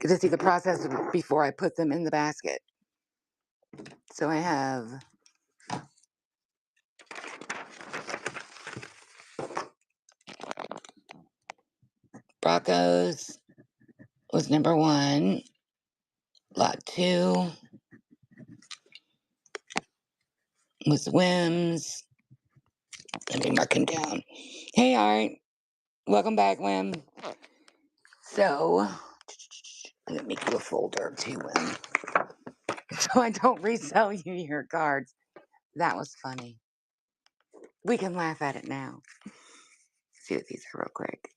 to see the process before I put them in the basket. So I have Broncos was number 1. Lot 2 was Wims. Let me mark him down. Hey, Art. Welcome back, Wim. So, I'm going to make you a folder too, Wim. So I don't resell you your cards. That was funny. We can laugh at it now. Let's see what these are real quick.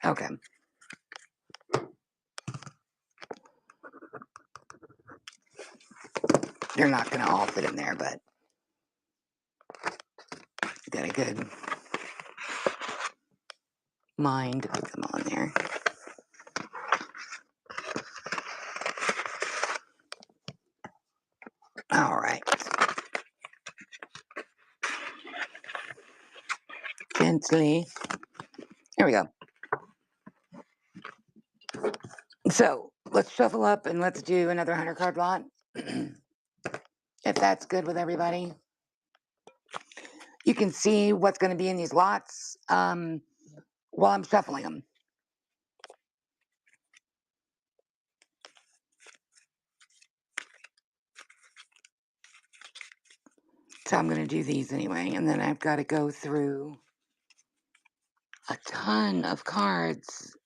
Okay. They're not going to all fit in there, but got a good mind to put them on there. All right. Gently. There we go. So let's shuffle up and let's do another 100 card lot. If that's good with everybody. You can see what's going to be in these lots while I'm shuffling them. So I'm going to do these anyway. And then I've got to go through a ton of cards,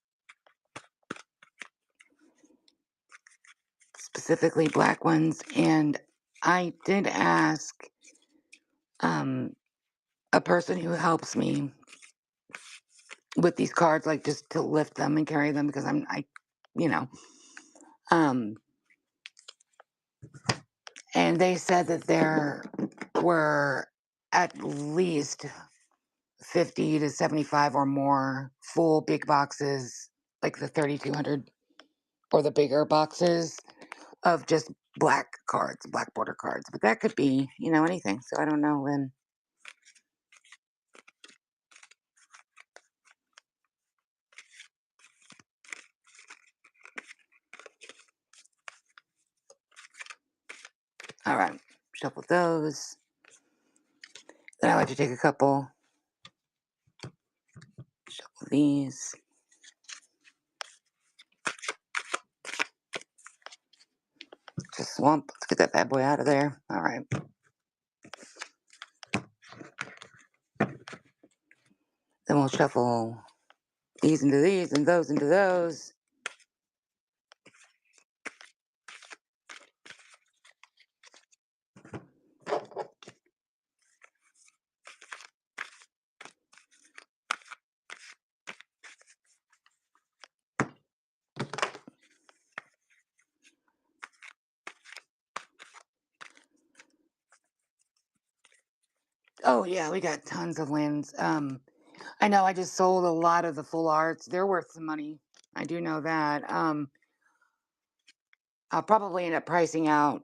specifically black ones. And I did ask a person who helps me with these cards, like just to lift them and carry them because and they said that there were at least 50 to 75 or more full big boxes, like the 3200 or the bigger boxes of just black cards, black border cards. But that could be, anything. So I don't know when. All right, shuffle those. Then I like to take a couple, shuffle these. Just swamp. Let's get that bad boy out of there. All right. Then we'll shuffle these into these and those into those. Oh yeah, we got tons of wins. I know I just sold a lot of the full arts. They're worth some money. I do know that. I'll probably end up pricing out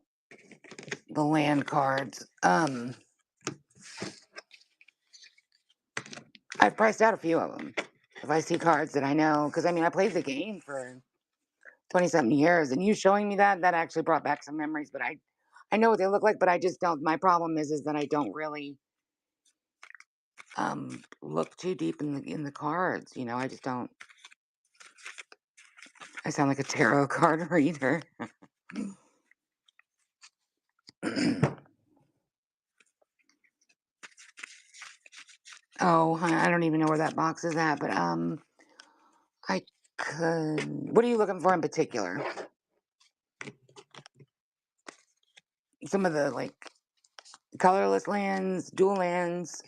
the land cards. I've priced out a few of them. If I see cards that I know, because I played the game for 20-something years, and you showing me that actually brought back some memories. But I know what they look like, but I just don't. My problem is that I don't really look too deep in the cards. I just don't. I sound like a tarot card reader. Oh, I don't even know where that box is at, but I could. What are you looking for in particular? Some of the like colorless lands, dual lands.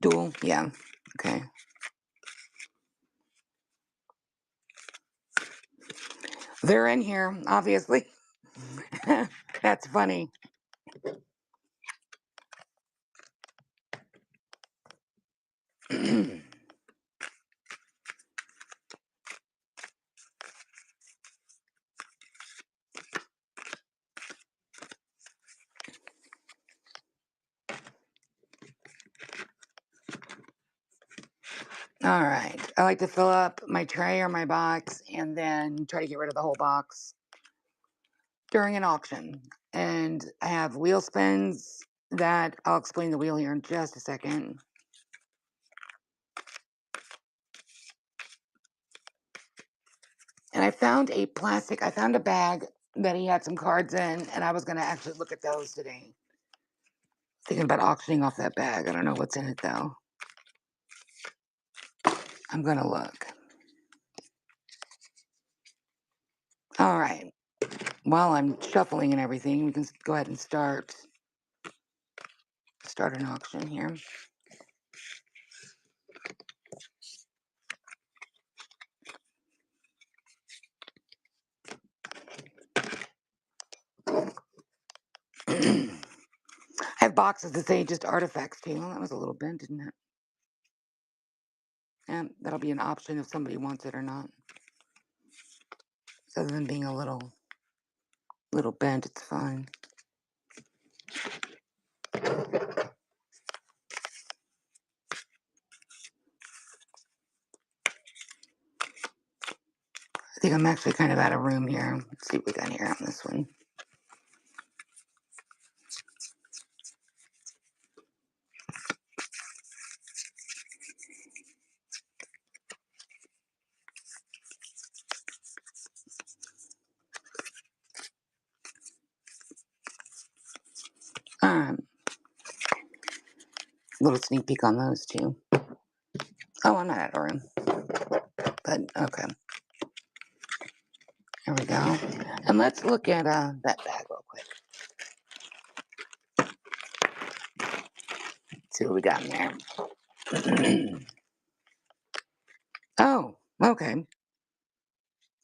Dual, yeah. Okay. They're in here, obviously. That's funny. All right. I like to fill up my tray or my box and then try to get rid of the whole box during an auction. And I have wheel spins that I'll explain the wheel here in just a second. And I found a bag that he had some cards in, and I was going to actually look at those today. Thinking about auctioning off that bag. I don't know what's in it though. I'm going to look. All right. While I'm shuffling and everything, we can go ahead and start an auction here. I have boxes that say just artifacts too. Well, that was a little bent, didn't it? And that'll be an option if somebody wants it or not. So other than being a little bent, it's fine. I think I'm actually kind of out of room here. Let's see what we got here on this one. Little sneak peek on those two. Oh, I'm not out of room. But okay. There we go. And let's look at that bag real quick. See what we got in there. Oh, okay.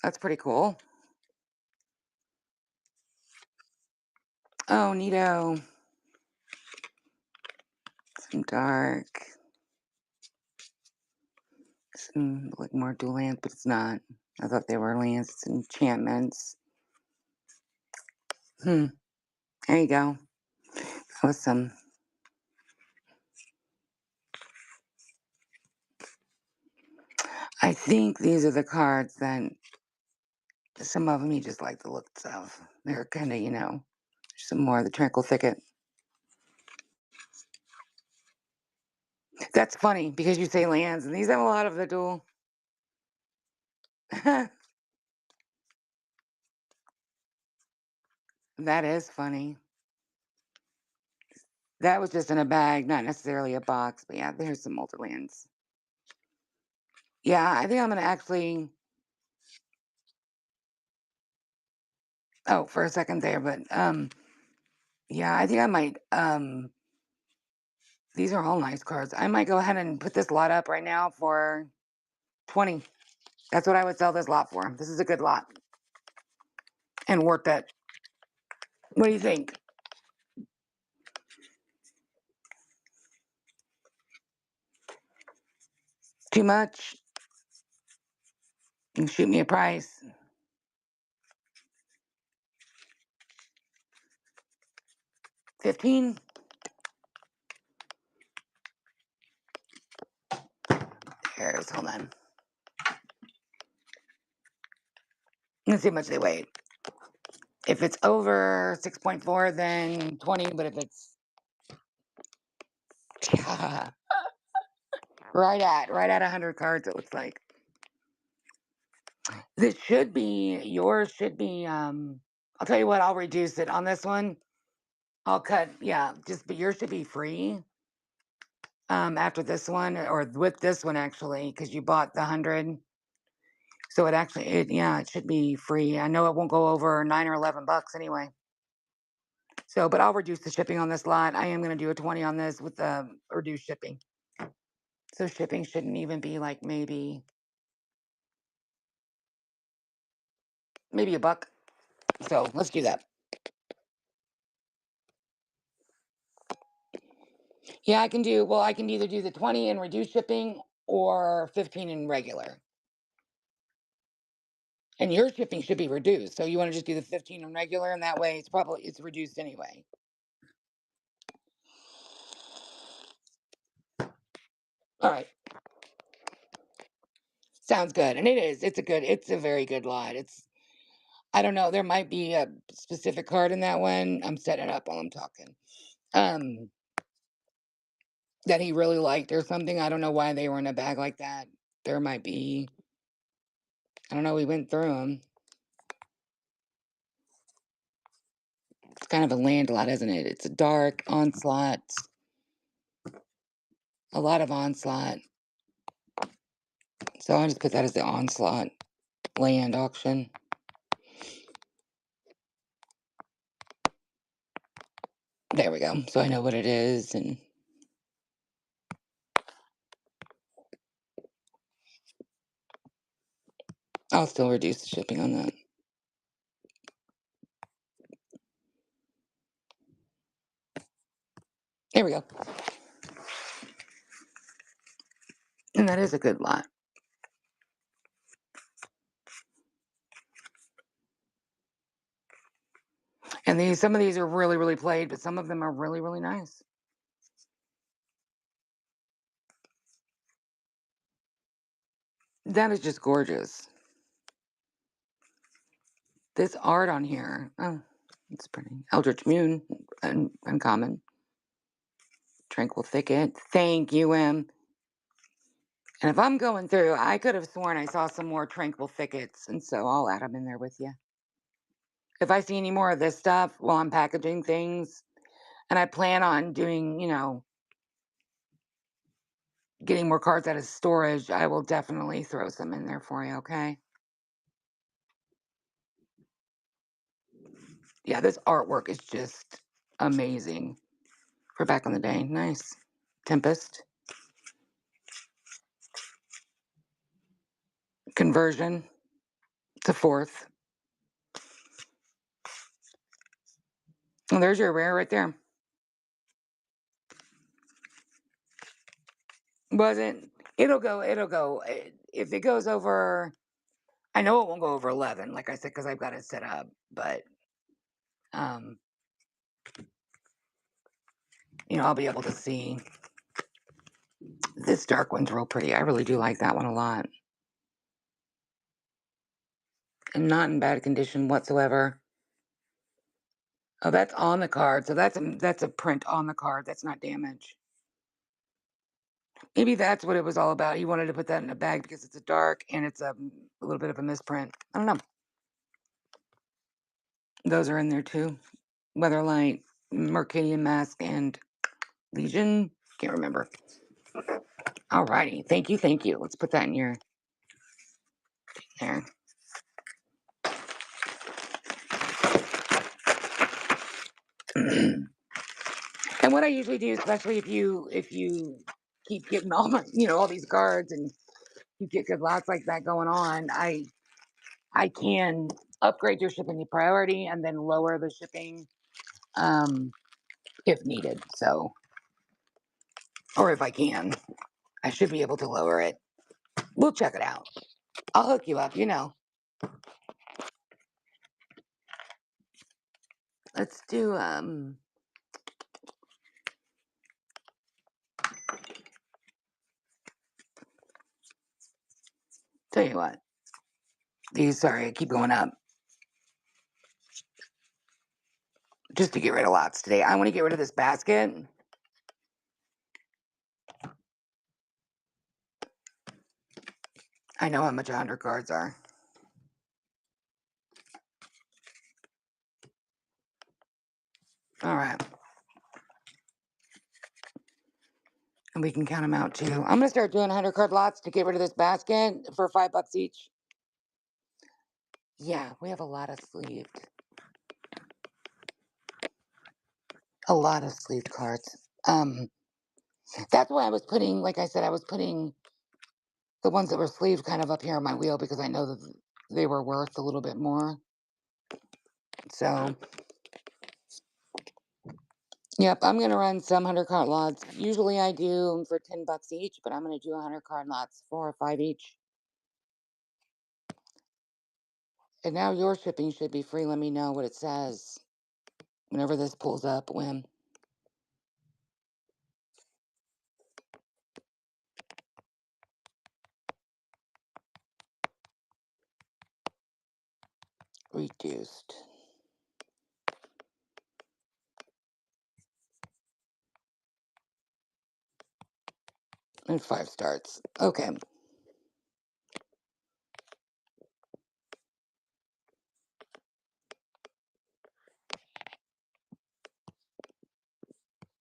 That's pretty cool. Oh, neato. Some dark. Some like more dual lands, but it's not. I thought they were lands. It's enchantments. There you go. Awesome. I think these are the cards that some of them you just like the looks of. They're kind of, some more of the Tranquil Thicket. That's funny because you say lands, and these have a lot of the dual. That is funny. That was just in a bag, not necessarily a box, but yeah, there's some multi-lands. Yeah, I think I'm gonna actually. Oh, for a second there, but yeah, I think I might. These are all nice cards. I might go ahead and put this lot up right now for 20. That's what I would sell this lot for. This is a good lot and worth it. What do you think? Too much? You can shoot me a price. 15? Here's, hold on. Let's see how much they weigh. If it's over 6.4, then 20, but if it's right at 100 cards, it looks like. Yours should be, I'll tell you what, I'll reduce it on this one. I'll cut, yeah, but yours should be free. After this one, or with this one actually, because you bought the 100. So it should be free. I know it won't go over 9 or 11 bucks anyway. So, but I'll reduce the shipping on this lot. I am going to do a 20 on this with the reduced shipping. So shipping shouldn't even be like maybe a buck. So let's do that. Yeah, I can either do the 20 and reduce shipping or 15 in regular. And your shipping should be reduced. So you want to just do the 15 in regular, and that way it's reduced anyway. All right. Sounds good. And it is. It's a very good lot. I don't know. There might be a specific card in that one. I'm setting it up while I'm talking. Um, that he really liked or something. I don't know why they were in a bag like that. There might be, I don't know. We went through them. It's kind of a land lot, isn't it? It's a dark onslaught, a lot of onslaught. So I'll just put that as the onslaught land auction. There we go. So I know what it is, and I'll still reduce the shipping on that. There we go. And that is a good lot. And some of these are really, really played, but some of them are really, really nice. That is just gorgeous. This art on here, oh, it's pretty. Eldritch Moon, uncommon. Tranquil Thicket. Thank you, Em. And if I'm going through, I could have sworn I saw some more Tranquil Thickets, and so I'll add them in there with you. If I see any more of this stuff while I'm packaging things, and I plan on doing, getting more cards out of storage, I will definitely throw some in there for you, okay? Yeah, this artwork is just amazing for back in the day. Nice. Tempest. Conversion to fourth. And there's your rare right there. Wasn't. It'll go. If it goes over, I know it won't go over 11, like I said, because I've got it set up. But, um, I'll be able to see. This dark one's real pretty. I really do like that one a lot. And not in bad condition whatsoever. Oh, that's on the card. So that's a print on the card. That's not damage. Maybe that's what it was all about. He wanted to put that in a bag because it's a dark and it's a little bit of a misprint. I don't know. Those are in there too. Weatherlight, Mercadian Mask, and Legion. Can't remember. Alrighty. Thank you. Thank you. Let's put that in your there. And what I usually do, especially if you keep getting all my, all these cards and you get good lots like that going on, I can upgrade your shipping to priority and then lower the shipping um, if needed. So, or if I can, I should be able to lower it. We'll check it out. I'll hook you up. Let's do tell you what. Sorry, I keep going up. Just to get rid of lots today. I want to get rid of this basket. I know how much 100 cards are. All right. And we can count them out too. I'm going to start doing 100 card lots to get rid of this basket for $5 each. Yeah, we have a lot of sleeved. A lot of sleeved cards. That's why I was putting, like I said, I was putting the ones that were sleeved kind of up here on my wheel because I know that they were worth a little bit more. So, yep, I'm going to run some 100 card lots. Usually I do them for $10 each, but I'm going to do 100 card lots, 4 or 5 each. And now your shipping should be free. Let me know what it says whenever this pulls up. When. reduced. And 5 starts. Okay.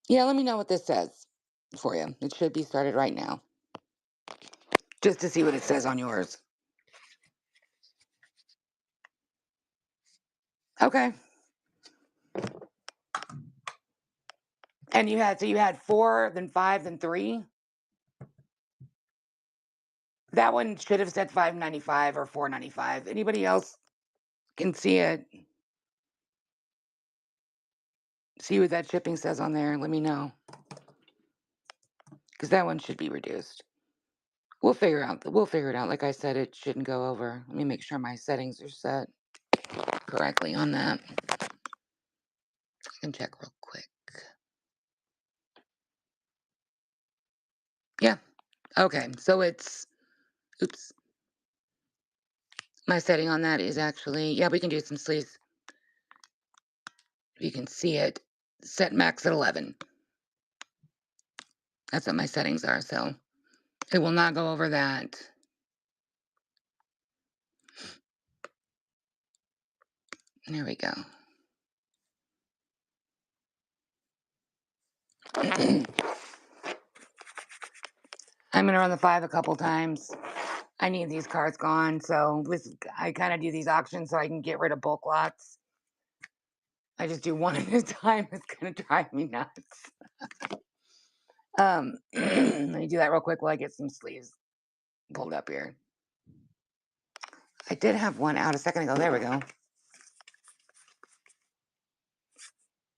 Yeah, let me know what this says for you. It should be started right now. Just to see what it says on yours. Okay. And you had 4, then 5, then 3. That one should have said $5.95 or $4.95. Anybody else can see it? See what that shipping says on there. Let me know. Because that one should be reduced. We'll figure it out. Like I said, it shouldn't go over. Let me make sure my settings are set correctly on that. I can check real quick. Yeah. Okay. So it's, oops. My setting on that is actually, yeah, we can do some sleeves. If you can see it, set max at 11. That's what my settings are. So it will not go over that. There we go. I'm going to run the 5 a couple times. I need these cards gone. So I kind of do these auctions so I can get rid of bulk lots. I just do one at a time. It's going to drive me nuts. Let me do that real quick while I get some sleeves pulled up here. I did have one out a second ago. There we go.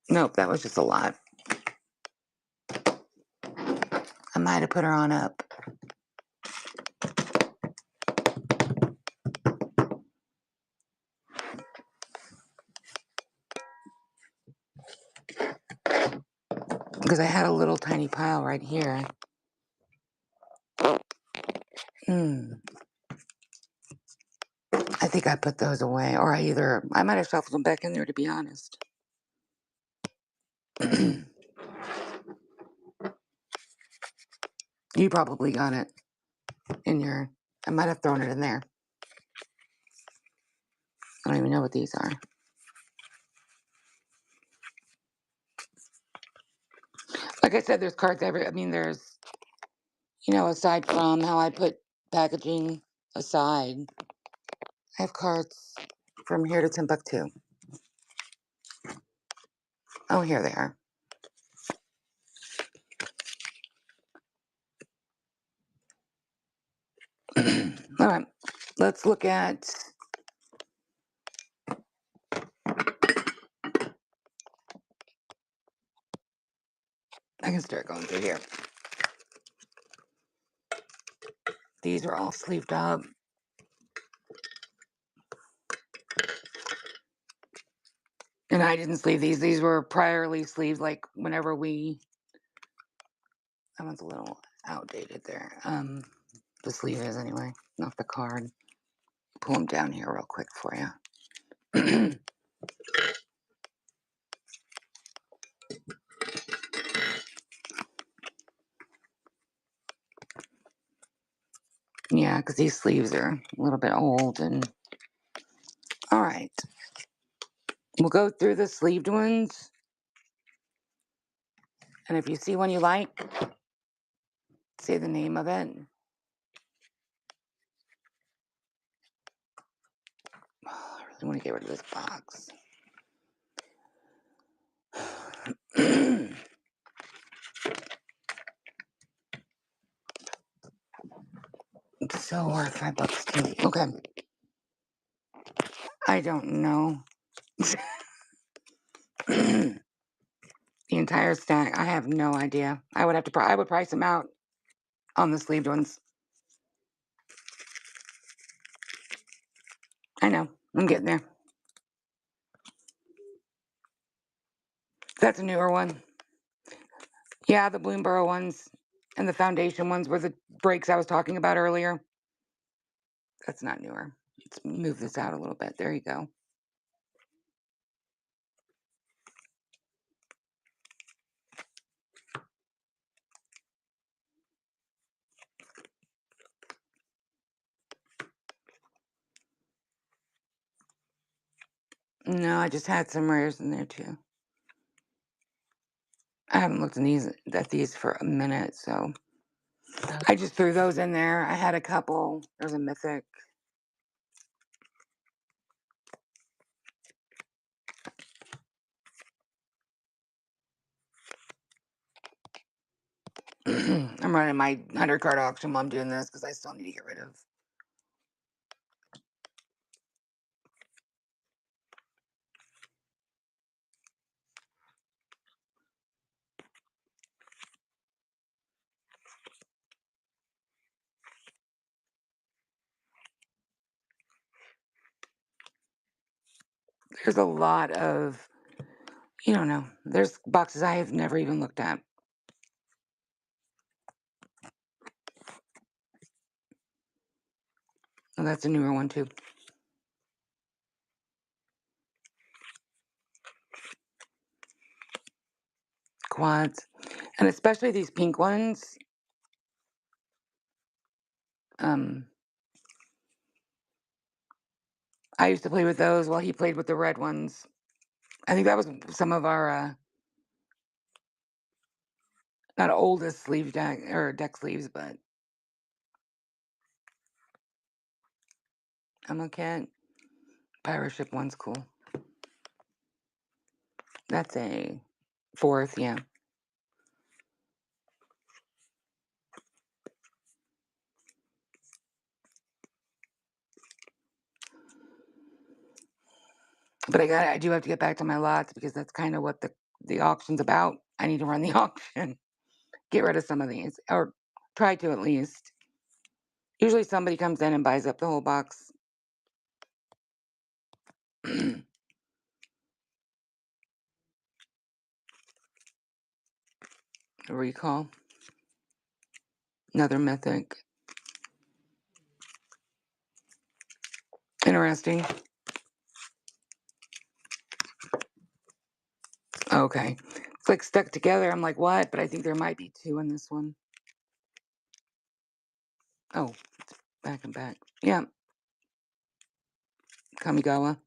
Nope, that was just a lot. I might have put her on up. Because I had a little tiny pile right here. I think I put those away. Or I might have shuffled them back in there, to be honest. You probably got it in your, I might have thrown it in there. I don't even know what these are. Like I said, there's cards there's, aside from how I put packaging aside, I have cards from here to Timbuktu. Oh, here they are. All right, let's look at, I can start going through here. These are all sleeved up. And I didn't sleeve these. These were priorly sleeved, like whenever that one's a little outdated there. The sleeve is anyway, not the card. Pull them down here real quick for you. Yeah, because these sleeves are a little bit old. And all right, we'll go through the sleeved ones. And if you see one you like, say the name of it. Oh, I really want to get rid of this box. It's so worth $5 too. Okay. I don't know. The entire stack. I have no idea. I would price them out on the sleeved ones. I know. I'm getting there. That's a newer one. Yeah, the Bloomberg ones and the foundation ones were the breaks I was talking about earlier. That's not newer. Let's move this out a little bit. There you go. No, I just had some rares in there too. I haven't looked at these for a minute, so I just threw those in there. I had a couple. There's a mythic. I'm running my 100 card auction while I'm doing this because I still need to get rid of. There's a lot of, you don't know. There's boxes I have never even looked at. Oh, that's a newer one too. Quads, and especially these pink ones. I used to play with those while he played with the red ones. I think that was some of our not oldest sleeve deck or deck sleeves, but I'm okay. Pirate ship one's cool. That's a 4th, yeah. But I do have to get back to my lots because that's kind of what the auction's about. I need to run the auction, get rid of some of these, or try to at least. Usually somebody comes in and buys up the whole box. Recall. Another mythic. Interesting. Okay. It's like stuck together. I'm like, what? But I think there might be 2 in this one. Oh, it's back and back. Yeah. Kamigawa.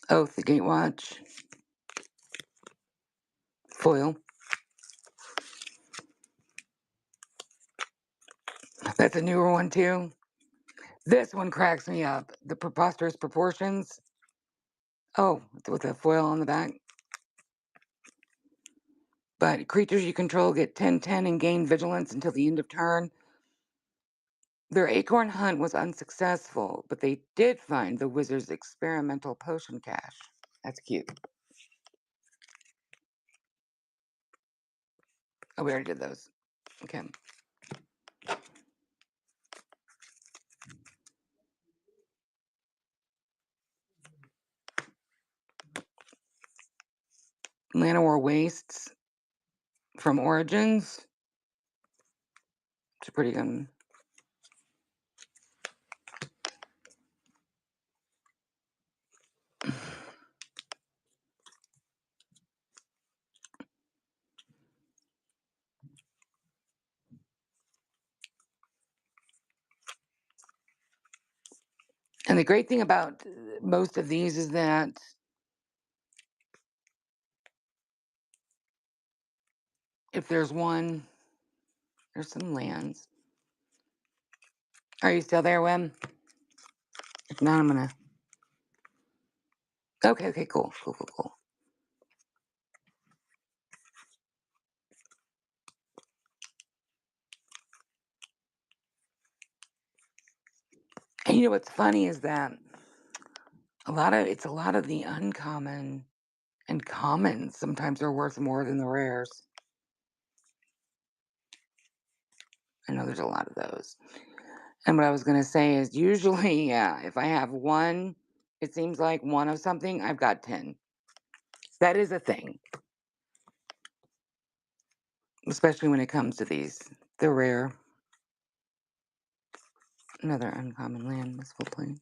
Oath, the Gatewatch. Foil. That's a newer one too. This one cracks me up. The Preposterous Proportions. Oh, with a foil on the back. But creatures you control get 10/10 and gain vigilance until the end of turn. Their acorn hunt was unsuccessful, but they did find the wizard's experimental potion cache. That's cute. Oh, we already did those. Okay. Llanowar Wastes from Origins. It's a pretty good. And the great thing about most of these is that if there's one, there's some lands. Are you still there, Wem? If not, I'm gonna. Okay, cool. And you know what's funny is that it's a lot of the uncommon and commons sometimes are worth more than the rares. I know there's a lot of those. And what I was gonna say is usually, yeah, if I have one, it seems like one of something, I've got 10. That is a thing. Especially when it comes to these. They're rare. Another uncommon land, Mistful Plains.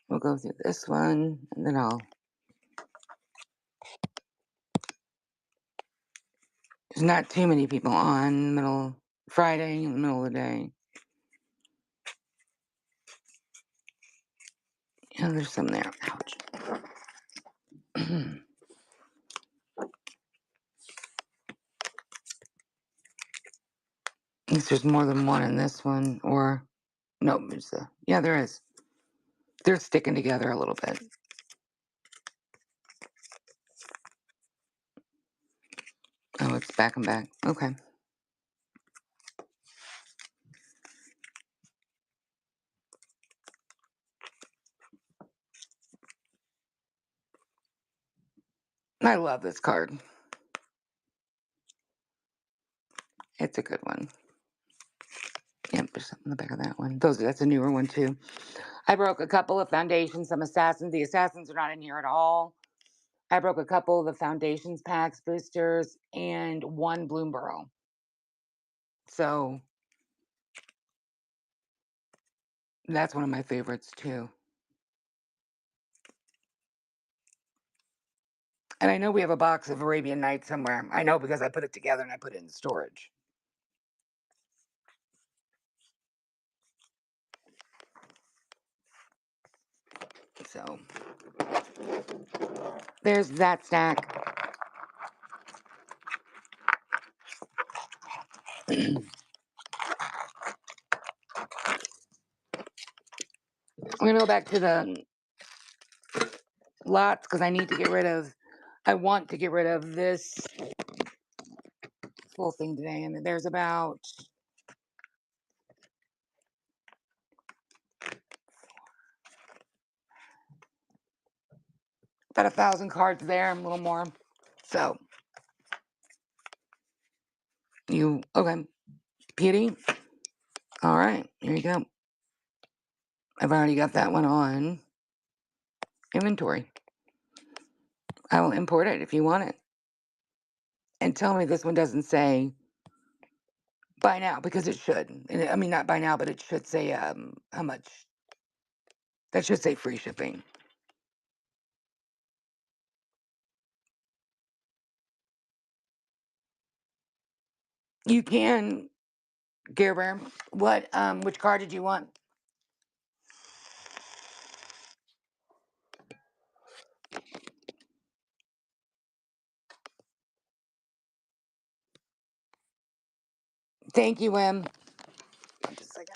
We'll go through this one, and then I'll There's not too many people on middle Friday in the middle of the day. Yeah, there's some there. Ouch. Guess there's more than one in this one, or no, there's a yeah, there is. They're sticking together a little bit. Oh, it's back and back. Okay. I love this card. It's a good one. Yep, there's something in the back of that one. That's a newer one too. I broke a couple of foundations, some assassins. The assassins are not in here at all. I broke a couple of the foundations packs, boosters, and one Bloomborough. So that's one of my favorites too. And I know we have a box of Arabian Nights somewhere. I know because I put it together and I put it in storage. So there's that stack. I'm gonna go back to the lots because I need to get rid of. I want to get rid of this full thing today, and there's about 1,000 cards there, a little more. So you okay, Petey? All right, here you go. I've already got that one on inventory. I will import it if you want it. And tell me this one doesn't say buy now because it should. I mean, not buy now, but it should say how much. That should say free shipping. You can, Gerber. What? Which card did you want? Thank you, Em. Just a second.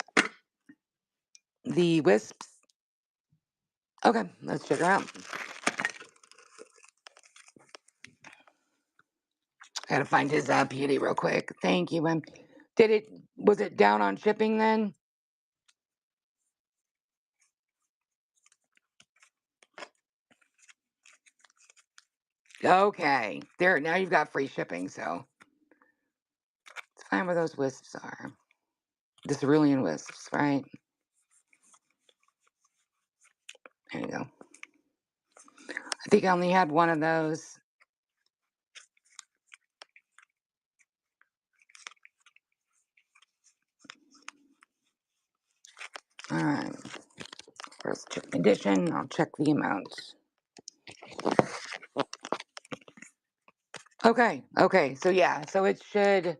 The wisps. Okay, let's check her out. I gotta find his beauty real quick. Thank you, Em. Was it down on shipping then? Okay. There, now you've got free shipping, so let's find where those wisps are. The cerulean wisps, right? There you go. I think I only had one of those. All right. First check condition. I'll check the amount. Okay. Okay. So yeah. So it should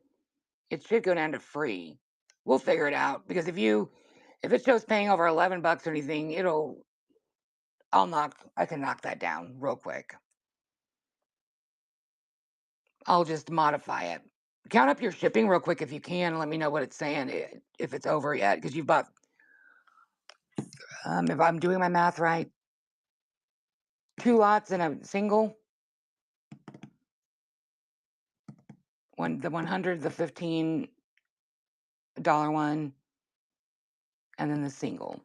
go down to free. We'll figure it out because if it shows paying over $11 or anything, I can knock that down real quick. I'll just modify it. Count up your shipping real quick if you can and let me know what it's saying if it's over yet because you've bought if I'm doing my math right, 2 lots and a single. The 100, the $15 one, and then the single.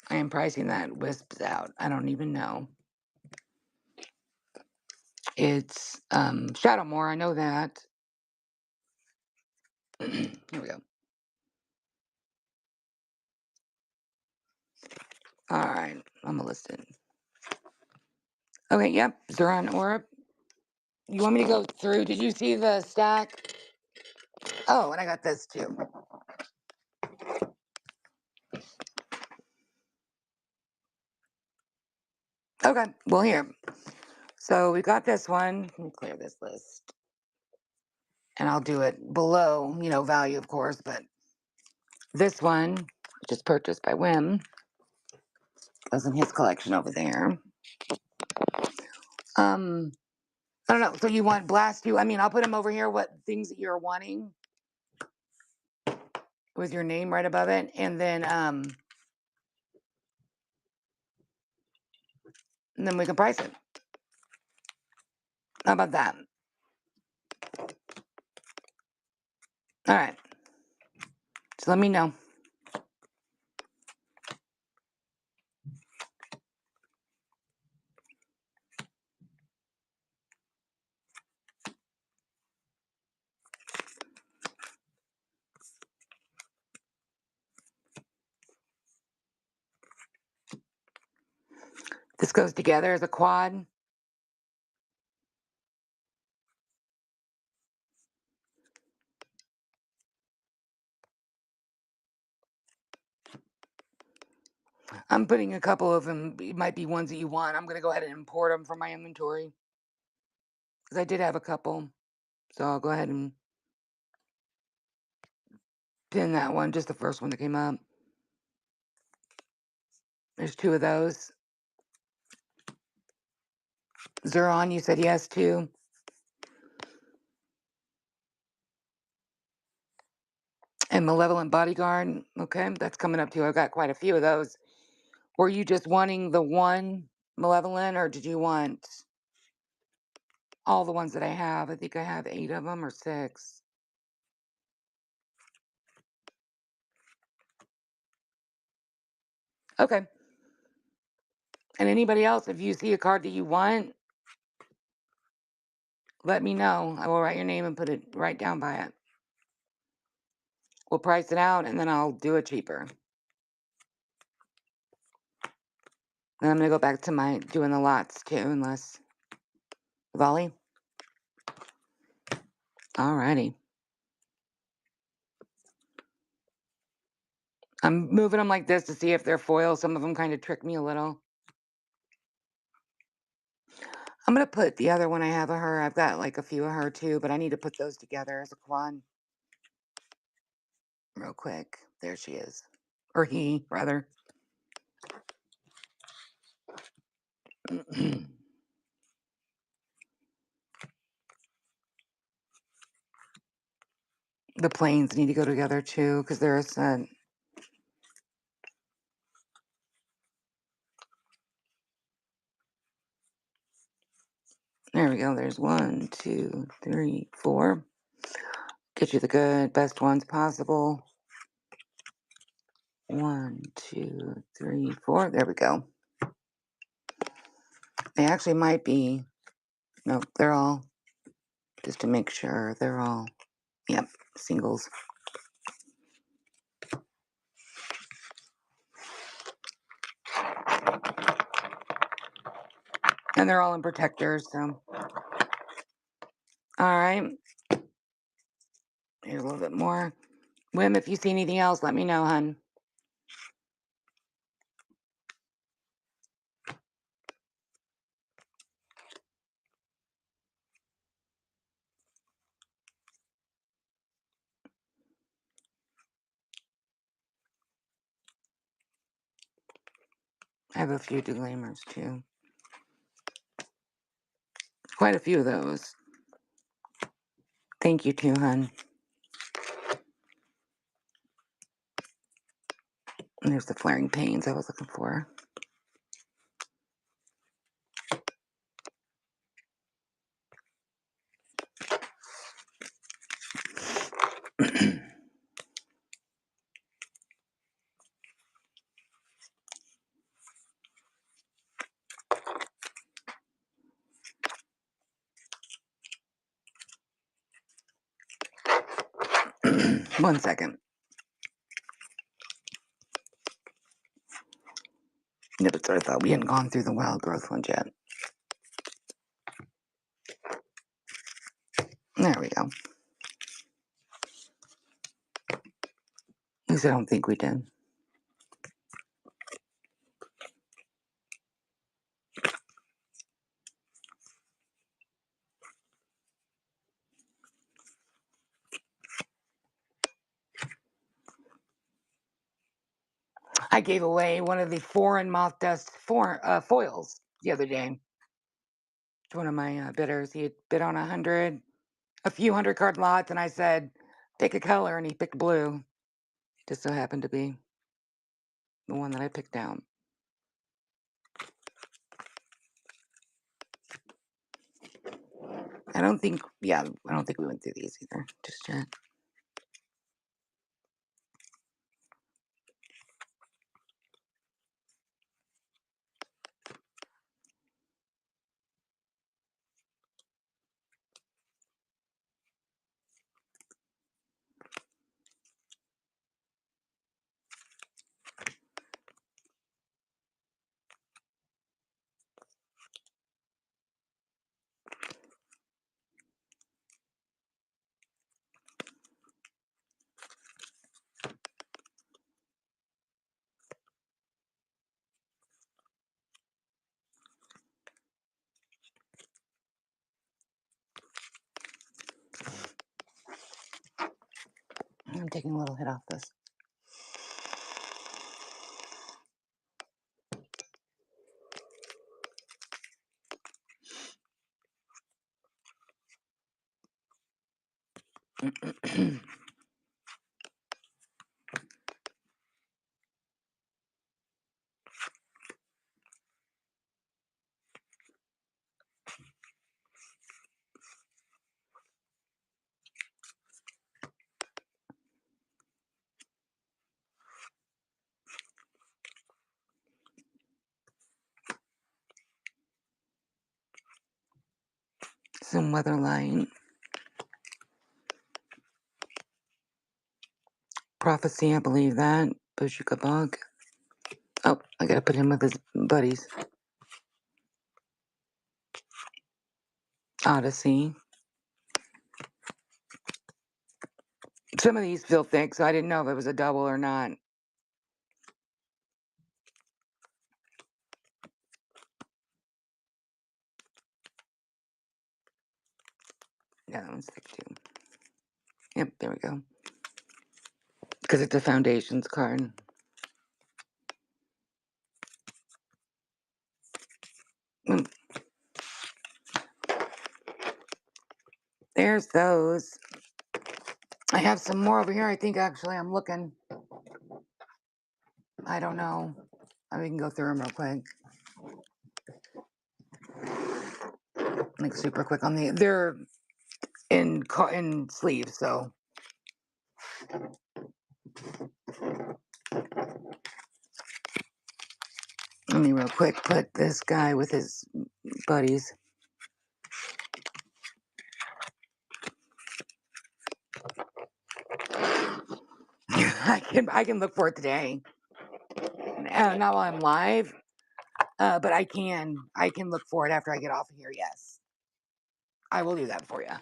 I am pricing that wisps out. I don't even know. It's Shadowmoor, I know that. Here we go. All right, I'm gonna list it. Okay, yep, Zuran Orb. You want me to go through? Did you see the stack? Oh, and I got this too. Okay, well here. So we got this one. Let me clear this list. And I'll do it below, value, of course, but this one, which is purchased by Wim, goes in his collection over there. I don't know. So you want Blast You? I mean, I'll put them over here, what things that you're wanting with your name right above it. And then we can price it. How about that? All right. So let me know. This goes together as a quad. I'm putting a couple of them. It might be ones that you want. I'm going to go ahead and import them from my inventory because I did have a couple. So I'll go ahead and pin that one, just the first one that came up. There's 2 of those. Zuron, you said yes to. And Malevolent Bodyguard. Okay, that's coming up too. I've got quite a few of those. Were you just wanting the one Malevolent, or did you want all the ones that I have? I think I have 8 of them or 6. Okay. And anybody else, if you see a card that you want, let me know. I will write your name and put it right down by it. We'll price it out, and then I'll do it cheaper. And I'm going to go back to my doing the lots too, unless... Volley? Alrighty. I'm moving them like this to see if they're foil. Some of them kind of trick me a little. I'm going to put the other one I have of her. I've got like a few of her too, but I need to put those together as a quad. Real quick. There she is. Or he, rather. The planes need to go together too, because they're a set. There we go. There's 1, 2, 3, 4. Get you the good, best ones possible. 1, 2, 3, 4. There we go. They actually might be. No, they're all. Just to make sure, they're all. Yep, singles. And they're all in protectors, so. All right. Here's a little bit more. Wim, if you see anything else, let me know, hun. I have a few Deglamers too. Quite a few of those. Thank you too, hun. And there's the Flaring Pains I was looking for. One second. Yeah, but I thought we hadn't gone through the wild growth ones yet. There we go. At least I don't think we did. I gave away one of the foreign moth dust foils the other day to one of my bidders. He had bid on a few hundred card lots, and I said, pick a color, and he picked blue. Just so happened to be the one that I picked out. I don't think we went through these either, just yet. I'm taking a little hit off this. Some Weatherline. Prophecy, I believe that. Bojuka Bug. Oh, I gotta put him with his buddies. Odyssey. Some of these feel thick, so I didn't know if it was a double or not. Yeah, that one's thick too. Yep, there we go. Because it's a Foundations card. There's those. I have some more over here. I think actually I'm looking. I don't know. We can go through them real quick. Like super quick on the. They're in sleeves, so. Let me real quick put this guy with his buddies. I can look for it today. Not while I'm live, but I can look for it after I get off of here. Yes, I will do that for you.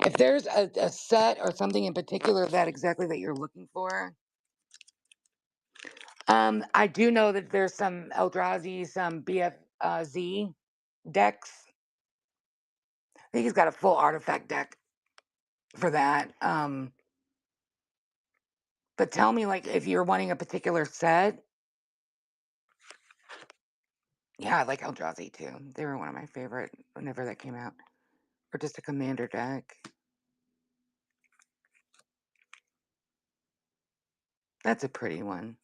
If there's a set or something in particular that you're looking for, I do know that there's some Eldrazi, some BFZ decks. I think he's got a full artifact deck for that. But tell me, like, if you're wanting a particular set. Yeah, I like Eldrazi too. They were one of my favorite whenever that came out. Or just a commander deck. That's a pretty one.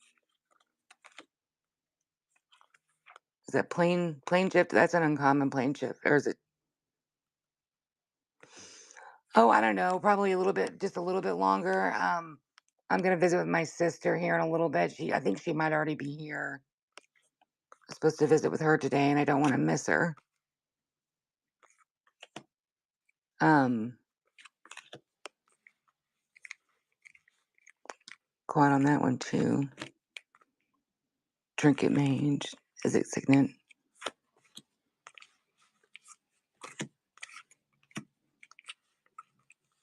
Is that plain chip? That's an uncommon plain chip. Or is it? Oh, I don't know. Probably just a little bit longer. I'm gonna visit with my sister here in a little bit. I think she might already be here. I'm supposed to visit with her today, and I don't want to miss her. Quad on that one too. Trinket Mage. Is it Signet?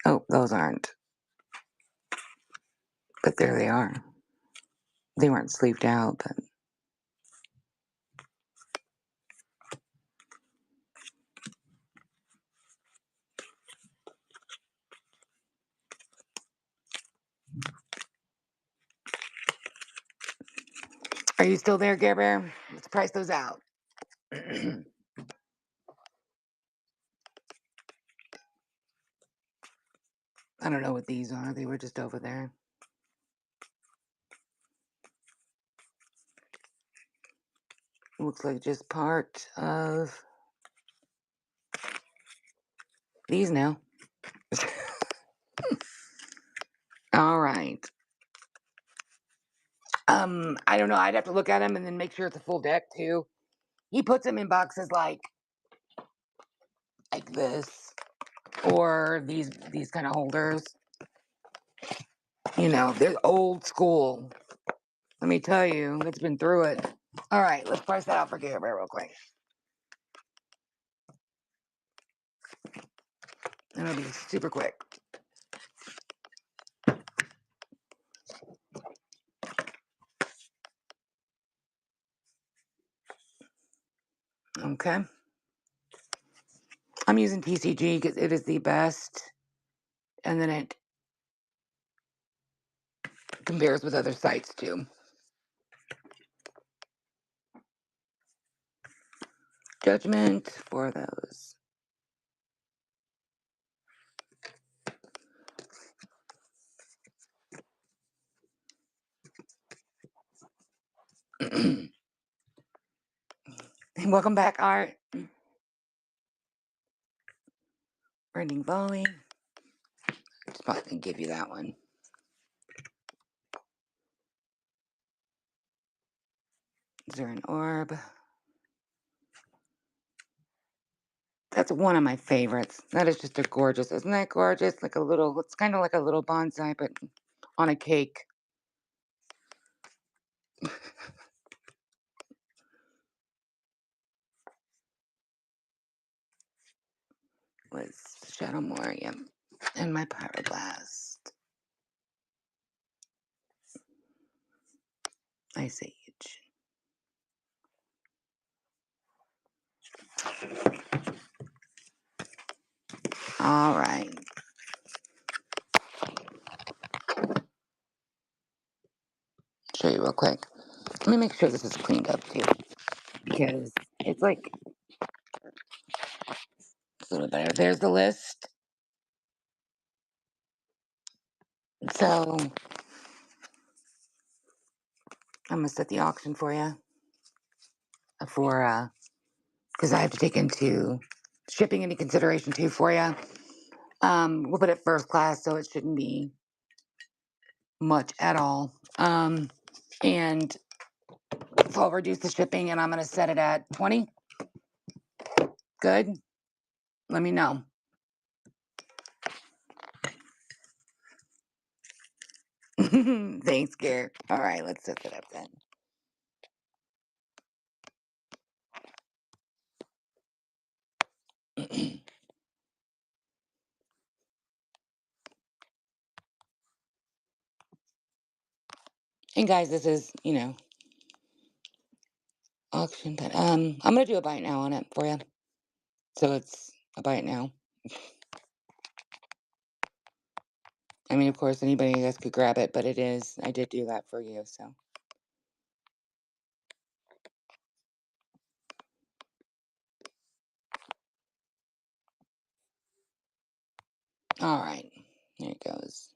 Oh, those aren't. But there they are. They weren't sleeved out, but. Are you still there, Care Bear? Let's price those out. I don't know what these are. They were just over there. Looks like just part of these now. All right. I don't know. I'd have to look at them and then make sure it's a full deck too. He puts them in boxes like this, or these kind of holders. You know, they're old school. Let me tell you, it's been through it. All right, let's price that out for Care Bear real quick. It'll be super quick. Okay. I'm using TCG because it is the best. And then it compares with other sites too. Judgment for those. Welcome back, Art. Burning Volley. Just about to give you that one. Is there an orb? That's one of my favorites. That is just a gorgeous. Isn't that gorgeous? Like a little, it's kind of like a little bonsai, but on a cake. Was Shadowmoor, yep. And my Pyroblast. Ice Age. All right. Show you real quick. Let me make sure this is cleaned up too, because it's like it's a little better. There's the list. So I'm gonna set the auction for you for because I have to take into shipping into consideration too for you. We'll put it first class, so it shouldn't be much at all. And so I'll reduce the shipping, and I'm gonna set it at 20. Good. Let me know. Thanks, Garrett. All right, let's set it up then. And guys, this is, you know, auction, but I'm gonna do a buy it now on it for you. So it's a buy it now. I mean, of course, anybody else could grab it, but it is. I did do that for you, so. All right, there it goes.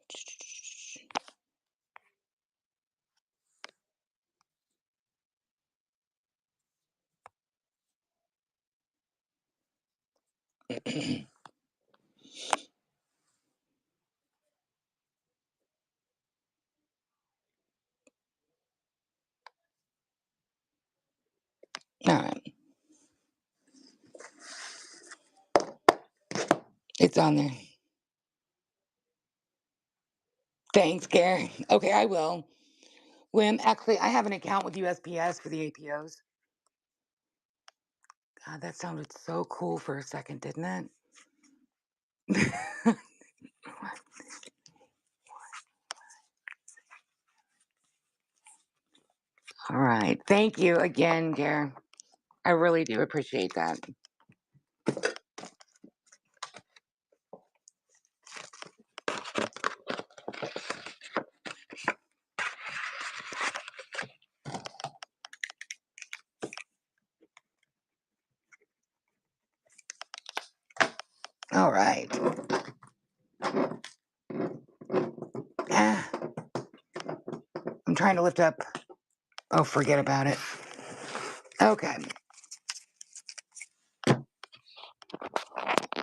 All right, it's on there. Thanks, Gary. Okay, I will. Wim, actually, I have an account with USPS for the APOs. God, that sounded so cool for a second, didn't it? All right. Thank you again, Gare. I really do appreciate that. right. Ah, I'm trying to lift up. Oh, forget about it. Okay.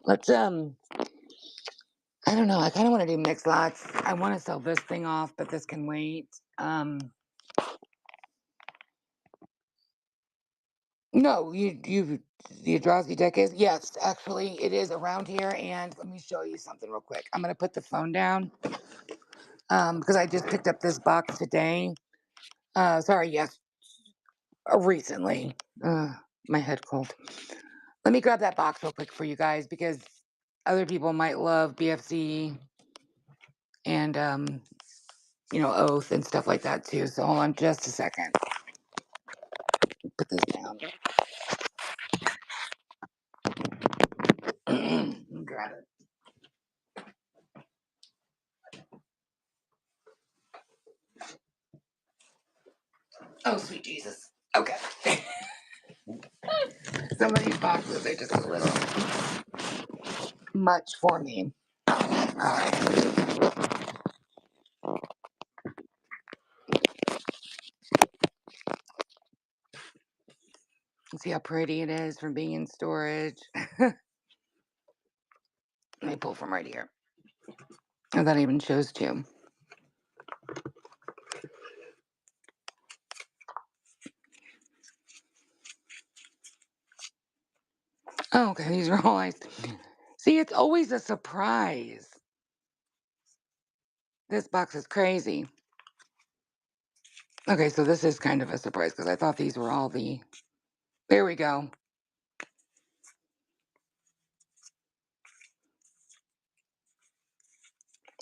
Let's I don't know. I kind of want to do mixed lots. I want to sell this thing off, but this can wait. No, the Adrazi deck is, yes, actually it is around here, and let me show you something real quick. I'm gonna put the phone down because I just picked up this box today. Sorry, yes, recently. My head cold. Let me grab that box real quick for you guys because other people might love BFC and Oath and stuff like that too. So hold on just a second. Put this down. Grab it. Oh, sweet Jesus. Okay. Some of these boxes are just a little much for me. All right. See how pretty it is from being in storage. Let me pull from right here. Oh, that even shows too. Oh, okay, these are all ice. See, it's always a surprise. This box is crazy. Okay, so this is kind of a surprise because I thought these were all the... There we go.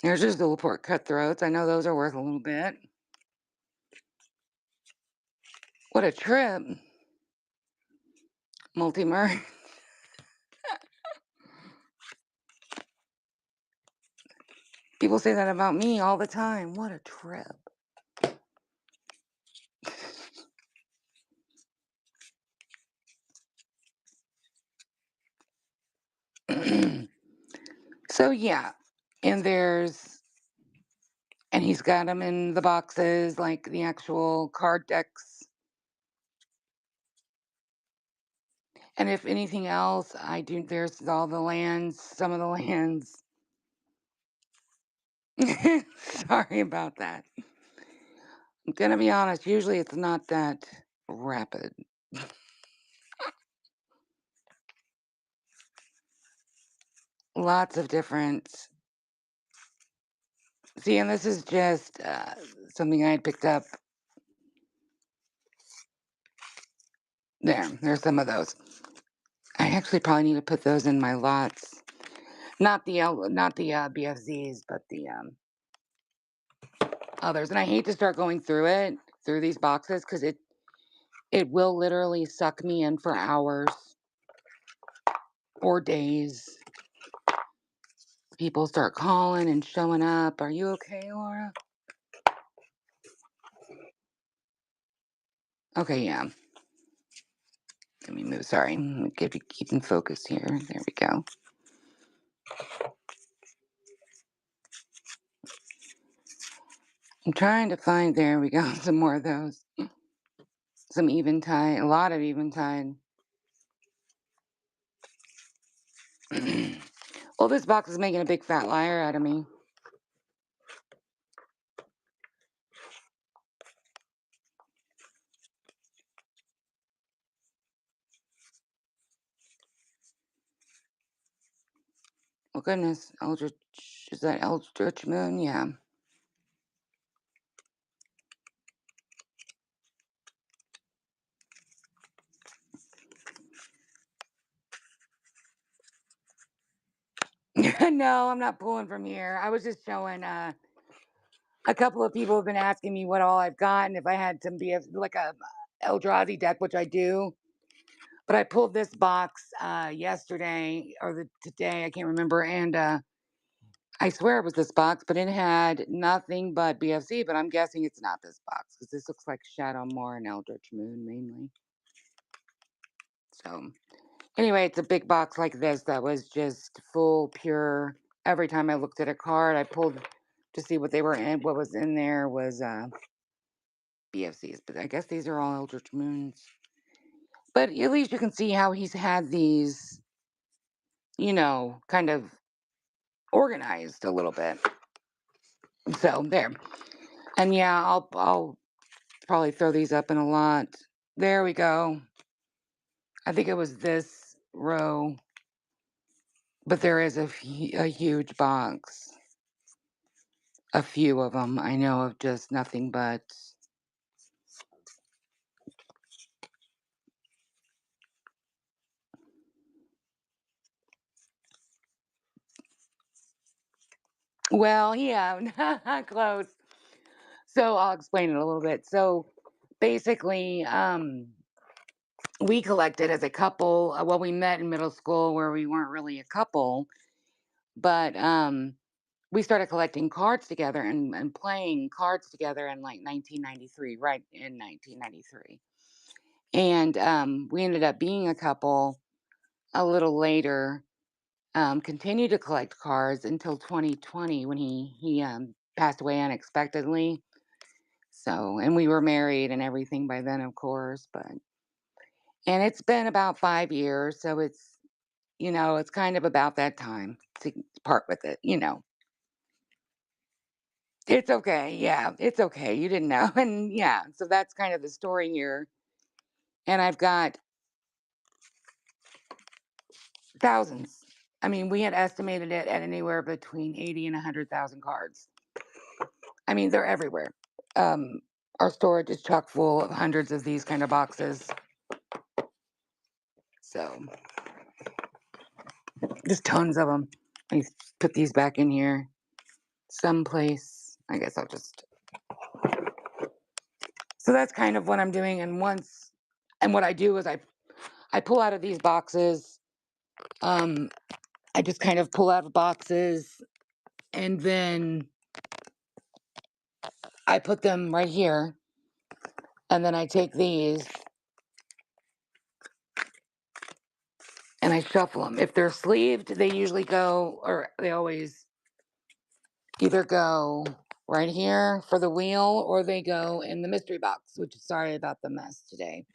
There's just the Laporte Cutthroats. I know those are worth a little bit. What a trip. Multimer. People say that about me all the time. What a trip. So, yeah. And he's got them in the boxes, like the actual card decks. And if anything else, there's all the lands, some of the lands. Sorry about that. I'm gonna be honest, usually it's not that rapid. Lots of different. See, and this is just something I had picked up. There's some of those. I actually probably need to put those in my lots. Not the BFZs, but the others. And I hate to start going through these boxes, because it will literally suck me in for hours or days. People start calling and showing up. Are you okay, Laura? Okay, yeah. Let me move. Sorry. Keep in focus here. There we go. I'm trying to find, there we go, some more of those. Some Eventide, a lot of Eventide. Well, this box is making a big fat liar out of me. Oh, goodness. Eldritch, is that Eldritch Moon? Yeah. No, I'm not pulling from here. I was just showing a couple of people have been asking me what all I've got and if I had some like a Eldrazi deck, which I do. But I pulled this box yesterday or today, I can't remember, and I swear it was this box, but it had nothing but BFC. But I'm guessing it's not this box because this looks like Shadowmoor and Eldritch Moon mainly. So Anyway, it's a big box like this that was just full, pure. Every time I looked at a card, I pulled to see what they were in. What was in there was BFCs, but I guess these are all Eldritch Moons. But at least you can see how he's had these, kind of organized a little bit. So there. And yeah, I'll probably throw these up in a lot. There we go. I think it was this row, but there is a huge box. A few of them I know of just nothing but. Well, yeah, close. So I'll explain it a little bit. So basically, we collected as a couple. Well, we met in middle school where we weren't really a couple, but we started collecting cards together and playing cards together in like 1993, right in 1993. And we ended up being a couple a little later. Continued to collect cards until 2020 when he passed away unexpectedly. So, and we were married and everything by then, of course, but and it's been about 5 years, so it's kind of about that time to part with it. It's okay. Yeah, it's okay. You didn't know. And yeah, so that's kind of the story here. And I've got thousands. I mean, we had estimated it at anywhere between 80 and 100,000 cards. I mean, they're everywhere. Um, our storage is chock full of hundreds of these kind of boxes. So, just tons of them. Let me put these back in here someplace. I guess I'll just. So that's kind of what I'm doing. And what I do is I pull out of these boxes. I just kind of pull out of boxes and then I put them right here. And then I take these and I shuffle them. If they're sleeved, they usually go, or they always either go right here for the wheel or they go in the mystery box, which sorry about the mess today.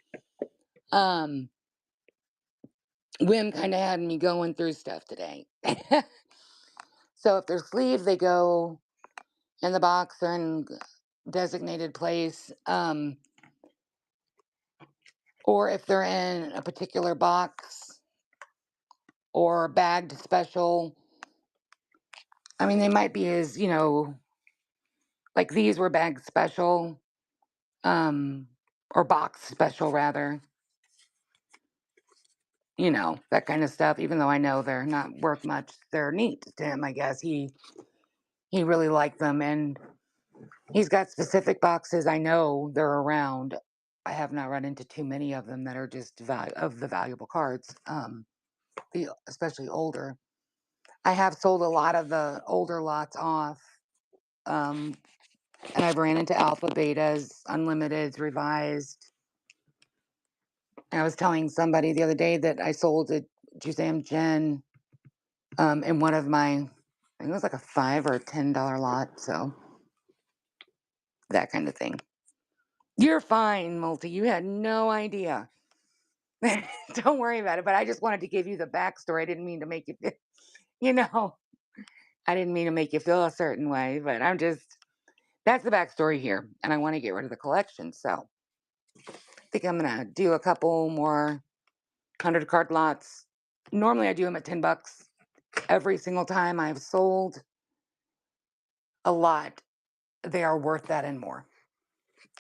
Wim kind of had me going through stuff today. So if they're sleeved, they go in the box or in designated place. Or if they're in a particular box or bagged special, I mean, they might be as, like these were bagged special, or box special rather, that kind of stuff, even though I know they're not worth much. They're neat to him, I guess. He really liked them, and he's got specific boxes. I know they're around. I have not run into too many of them that are just of the valuable cards, especially older. I have sold a lot of the older lots off, and I've ran into alpha, betas, unlimiteds, revised. I was telling somebody the other day that I sold a Jusam Gen in one of my, I think it was like a $5 or $10 lot, so that kind of thing. You're fine, Multi. You had no idea. Don't worry about it. But I just wanted to give you the backstory. I didn't mean to make you, you know, I didn't mean to make you feel a certain way, but that's the backstory here. And I want to get rid of the collection. So I think I'm going to do a couple more 100 card lots. Normally I do them at $10. Every single time I've sold a lot, they are worth that and more.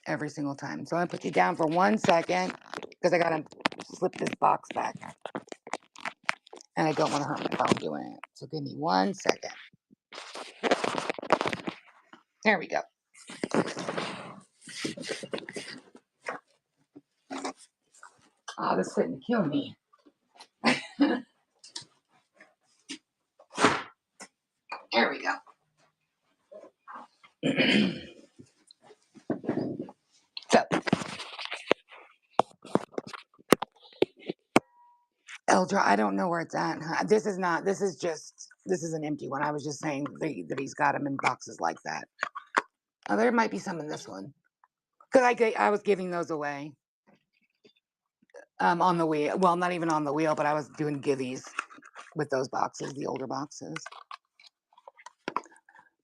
Every single time. So I'm going to put you down for 1 second because I got to slip this box back. And I don't want to hurt my phone doing it. So give me 1 second. There we go. Oh, this is fitting to kill me. There we go. So Eldra, I don't know where it's at. This is not. This is an empty one. I was just saying that he's got them in boxes like that. Oh, there might be some in this one because I was giving those away on the wheel. Well, not even on the wheel, but I was doing giveies with those boxes, the older boxes.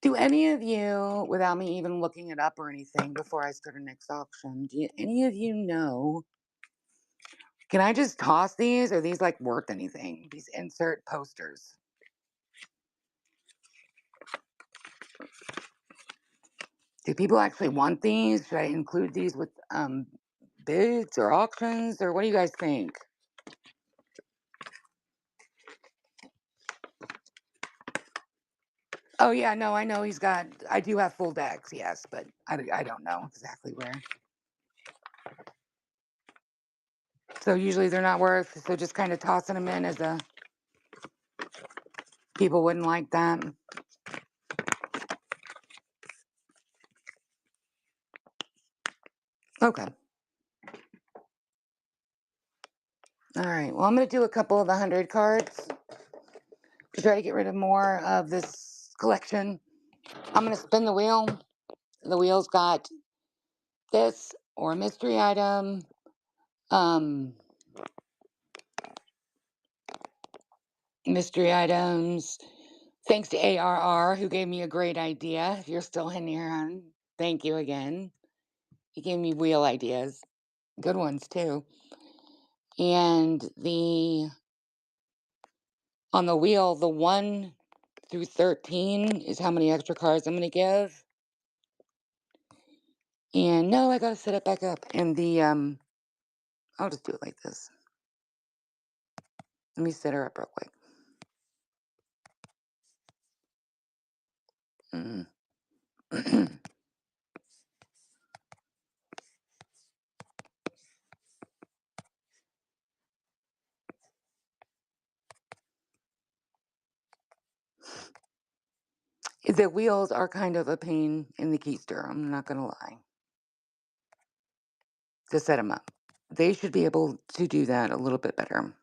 Do any of you, without me even looking it up or anything before I start a next auction, do any of you know? Can I just toss these? Are these like worth anything? These insert posters. Do people actually want these? Should I include these with bids or auctions, or what do you guys think? Oh yeah, no, I know he's got. I do have full decks, yes, but I don't know exactly where. So usually they're not worth. So just kind of tossing them in as a. People wouldn't like that. Okay. All right. Well, I'm going to do a couple of the 100 cards to try to get rid of more of this collection. I'm going to spin the wheel. The wheel's got this or a mystery item. Mystery items. Thanks to ARR, who gave me a great idea. If you're still in here, thank you again. He gave me wheel ideas. Good ones, too. And on the wheel, the 1 through 13 is how many extra cards I'm going to give. And no, I got to set it back up. And I'll just do it like this. Let me set her up real quick. The wheels are kind of a pain in the keister, I'm not going to lie, to set them up. They should be able to do that a little bit better.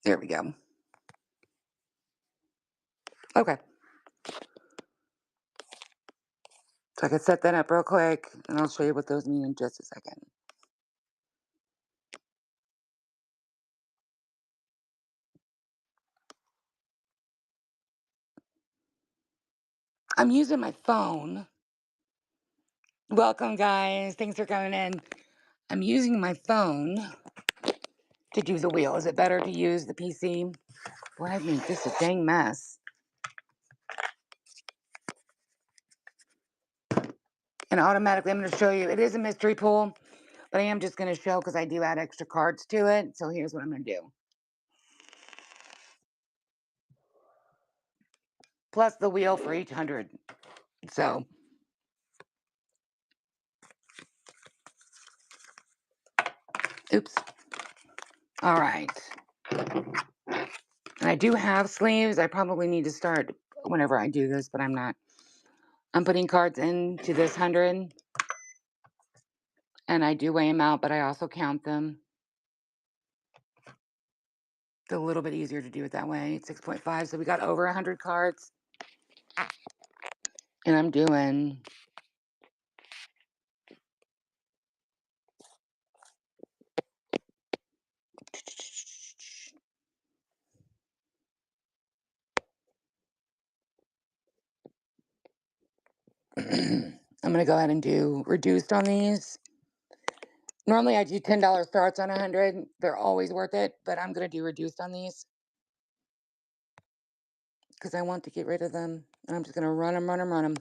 There we go. Okay. So I can set that up real quick, and I'll show you what those mean in just a second. I'm using my phone. Welcome, guys. Thanks for coming in. I'm using my phone to do the wheel. Is it better to use the PC? Boy, I've made this a dang mess. And automatically, I'm going to show you. It is a mystery pool, but I am just going to show because I do add extra cards to it. So here's what I'm going to do. Plus the wheel for each 100. So, oops. All right. And I do have sleeves. I probably need to start whenever I do this, but I'm not. I'm putting cards into this 100. And I do weigh them out, but I also count them. It's a little bit easier to do it that way. 6.5. So we got over 100 cards. And I'm doing I'm going to go ahead and do reduced on these. Normally I do $10 starts on 100. They're always worth it, but I'm going to do reduced on these because I want to get rid of them. And I'm just going to run them.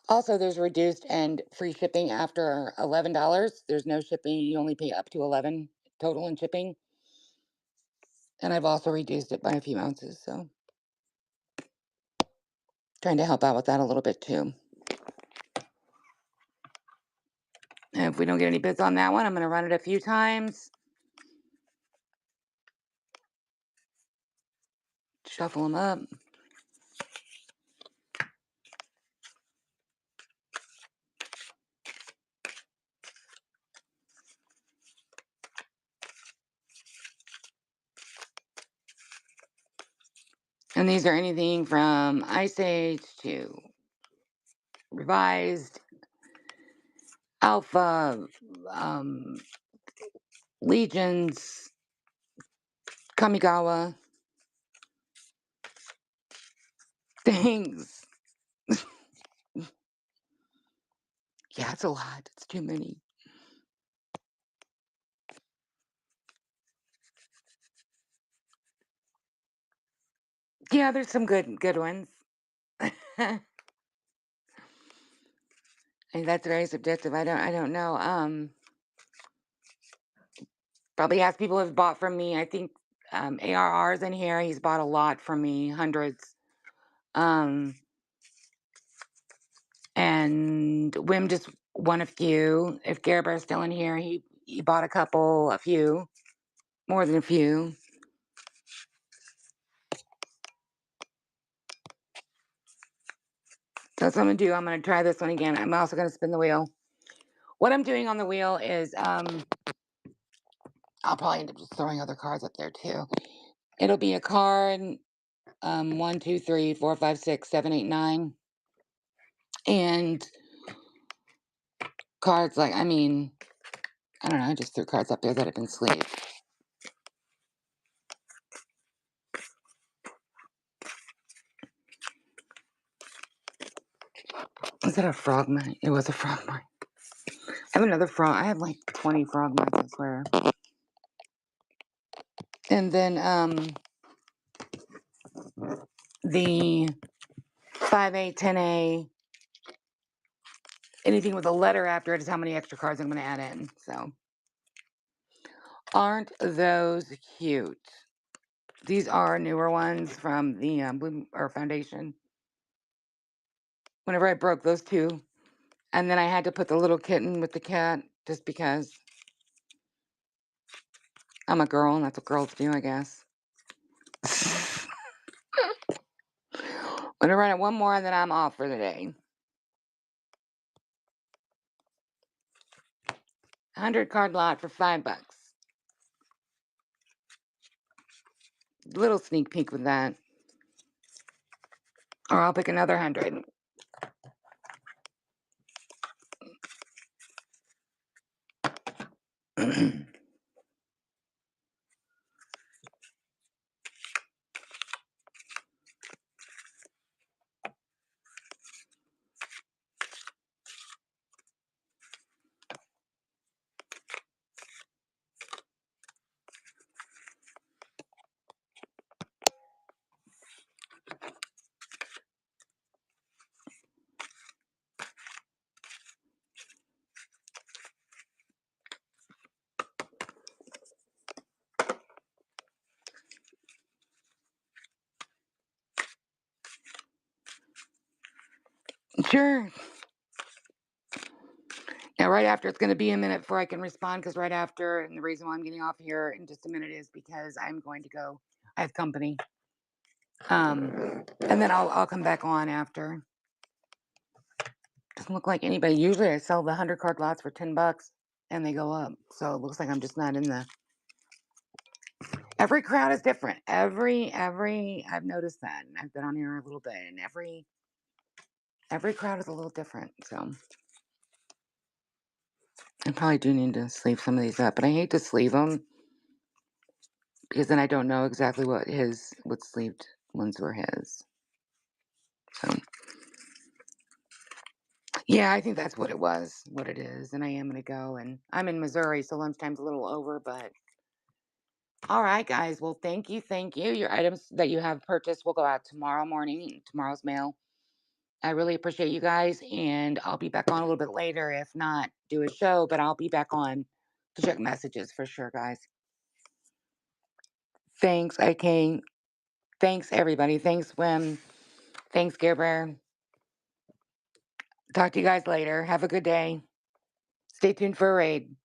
Also, there's reduced and free shipping after $11. There's no shipping. You only pay up to $11 total in shipping. And I've also reduced it by a few ounces, so Trying to help out with that a little bit too. And if we don't get any bids on that one, I'm going to run it a few times. Shuffle them up. And these are anything from Ice Age to Revised, Alpha, Legions, Kamigawa. Things. Yeah, it's a lot. It's too many. Yeah, there's some good ones. I think that's very subjective. I don't know. Probably ask people who've bought from me. I think ARR's in here. He's bought a lot from me, hundreds. And Wim just won a few. If Garabear's still in here, he bought a few, more than a few. So that's what I'm gonna do. I'm gonna try this one again. I'm also gonna spin the wheel. What I'm doing on the wheel is I'll probably end up just throwing other cards up there too. It'll be a card, 1, 2, 3, 4, 5, 6, 7, 8, 9. And cards like, I mean, I don't know, I just threw cards up there that have been sleeved. Was that a frog mine? It was a frog mine. I have another frog. I have like 20 frog mines, I swear. And then the 5A, 10A, anything with a letter after it is how many extra cards I'm going to add in. So, aren't those cute? These are newer ones from the Bloom or Foundation. Whenever I broke those two, and then I had to put the little kitten with the cat just because I'm a girl and that's what girls do, I guess. I'm gonna run it one more and then I'm off for the day. 100 card lot for $5. Little sneak peek with that. Or I'll pick another 100. Sure. Now, right after, it's going to be a minute before I can respond because right after, and the reason why I'm getting off here in just a minute is because I'm going to go. I have company. And then I'll come back on after. Doesn't look like anybody. Usually I sell the 100 card lots for $10 and they go up. So it looks like I'm just not in the. Every crowd is different. Every I've noticed that. And I've been on here a little bit and every crowd is a little different. So I probably do need to sleeve some of these up, but I hate to sleeve them because then I don't know exactly what sleeved ones were his. So yeah, I think that's what it is. And I am going to go, and I'm in Missouri, so lunchtime's a little over, but all right, guys. Well, thank you. Thank you. Your items that you have purchased will go out tomorrow morning, tomorrow's mail. I really appreciate you guys, and I'll be back on a little bit later. If not, do a show, but I'll be back on to check messages for sure, guys. Thanks, IK. Thanks, everybody. Thanks, Wim. Thanks, Care Bear. Talk to you guys later. Have a good day. Stay tuned for a raid.